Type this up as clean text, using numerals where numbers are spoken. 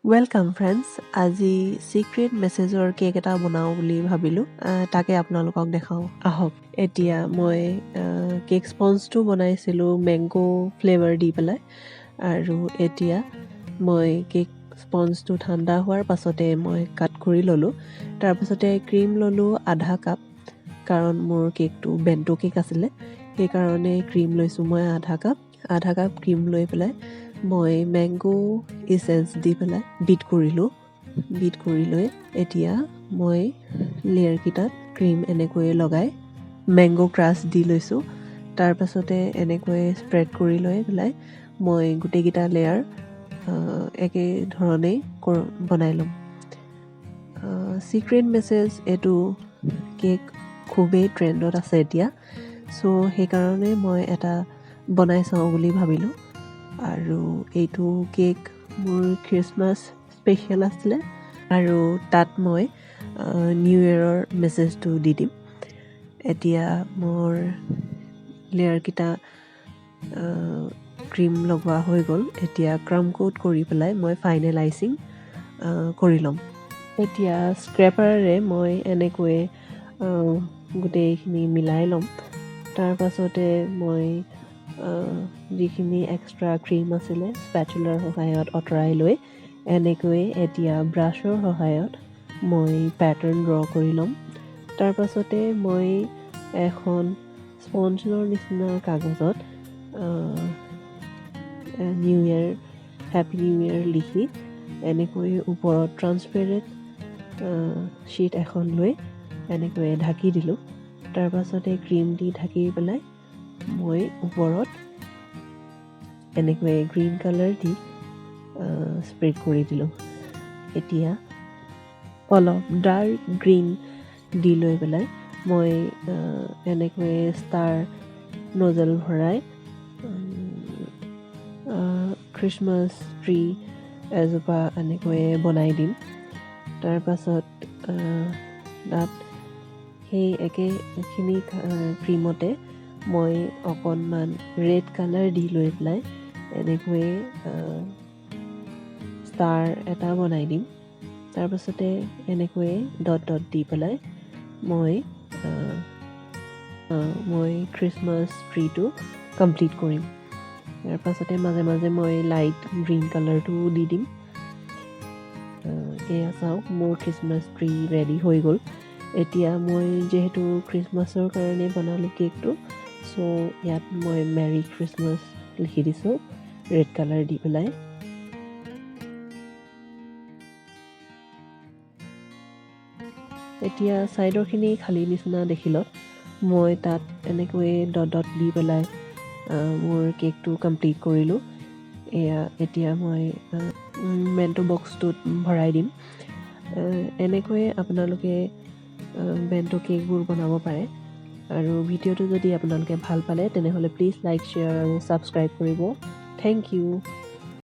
Welcome friends. আজি secret মেছেজৰ cake এটা বনাওঁ বুলি ভাবিলোঁ, তাকে আপোনালোকক দেখাওঁ আহক। এতিয়া মই কেক স্পঞ্জটো বনাইছিলোঁ মেংগো ফ্লেভাৰ দি পেলাই, আৰু এতিয়া মই কেক স্পঞ্জটো ঠাণ্ডা হোৱাৰ পাছতে মই কাট কৰি ল'লোঁ। তাৰপাছতে ক্ৰীম ল'লোঁ আধা কাপ, কাৰণ মোৰ কেকটো বেণ্টো কেক আছিলে, সেইকাৰণে ক্ৰীম লৈছোঁ মই আধা কাপ ক্ৰীম লৈ পেলাই মই মেংগো ইছেঞ্চ দি পেলাই বিট কৰি লৈ এতিয়া মই লেয়াৰকেইটাত ক্ৰীম এনেকৈয়ে লগাই মেংগো ক্ৰাছ দি লৈছোঁ। তাৰপাছতে এনেকৈ স্প্ৰেড কৰি লৈ পেলাই মই গোটেইকেইটা লেয়াৰ একেধৰণেই বনাই ল'ম। চিক্ৰেট মেছেজ এইটো কেক খুবেই ট্ৰেণ্ডত আছে এতিয়া, চ' সেইকাৰণে মই এটা বনাই চাওঁ বুলি ভাবিলোঁ। আৰু এইটো কেক মোৰ খ্ৰীষ্টমাছ স্পেচিয়েল আছিলে, আৰু তাত মই নিউ ইয়েৰৰ মেছেজটো দি দিম। এতিয়া মোৰ লেয়াৰকেইটা ক্ৰীম লগোৱা হৈ গ'ল। এতিয়া ক্ৰাম কোট কৰি পেলাই মই ফাইনেল আইচিং কৰি ল'ম। এতিয়া স্ক্ৰেপাৰেৰে মই এনেকৈয়ে গোটেইখিনি মিলাই ল'ম। তাৰপাছতে মই যিখিনি এক্সট্ৰা ক্ৰীম আছিলে স্পেচুলাৰ সহায়ত আঁতৰাই লৈ এনেকৈয়ে এতিয়া ব্ৰাছৰ সহায়ত মই পেটাৰ্ণ ড্ৰ কৰি ল'ম। তাৰপাছতে মই এখন স্পঞ্জৰ নিচিনা কাগজত new year happy new year লিখি এনেকৈ ওপৰত ট্ৰান্সপেৰেণ্ট শ্বীট এখন লৈ এনেকৈ ঢাকি দিলোঁ। তাৰপাছতে ক্ৰীম দি ঢাকি পেলাই মই ওপৰত এনেকৈ গ্ৰীণ কালাৰ দি স্প্ৰেড কৰি দিলোঁ। এতিয়া অলপ ডাৰ্ক গ্ৰীণ দি লৈ পেলাই মই এনেকৈ ষ্টাৰ নজল ভৰাই খ্ৰীষ্টমাছ ট্ৰী এজোপা এনেকৈয়ে বনাই দিম। তাৰপাছত তাত সেই একেখিনি ক্ৰীমতে মই অকণমান ৰেড কালাৰ দি লৈ পেলাই এনেকৈয়ে ষ্টাৰ এটা বনাই দিম। তাৰপাছতে এনেকৈয়ে ডট ডট দি পেলাই মই খ্ৰীষ্টমাছ ট্ৰীটো কমপ্লিট কৰিম। তাৰপাছতে মাজে মাজে মই লাইট গ্ৰীণ কালাৰটো দি দিম। এয়া চাওক, মোৰ খ্ৰীষ্টমাছ ট্ৰী ৰেডি হৈ গ'ল। এতিয়া মই যিহেতু খ্ৰীষ্টমাছৰ কাৰণে বনালোঁ কেকটো, চ' ইয়াত মই মেৰী খ্ৰীষ্টমাছ লিখি দিছোঁ ৰেড কালাৰ দি পেলাই। এতিয়া ছাইডৰখিনি খালী নিচিনা দেখিলত মই তাত এনেকৈয়ে ডট ডট দি পেলাই মোৰ কেকটো কমপ্লিট কৰিলোঁ। এতিয়া মই বেণ্টো বক্সটোত ভৰাই দিম। এনেকৈয়ে আপোনালোকে বেণ্টো কেকবোৰ বনাব পাৰে। আৰু ভিডিঅ'টো যদি আপোনালোকে ভাল পালে তেনেহ'লে প্লিজ লাইক, শ্বেয়াৰ আৰু ছাবস্ক্ৰাইব কৰিব। Thank U.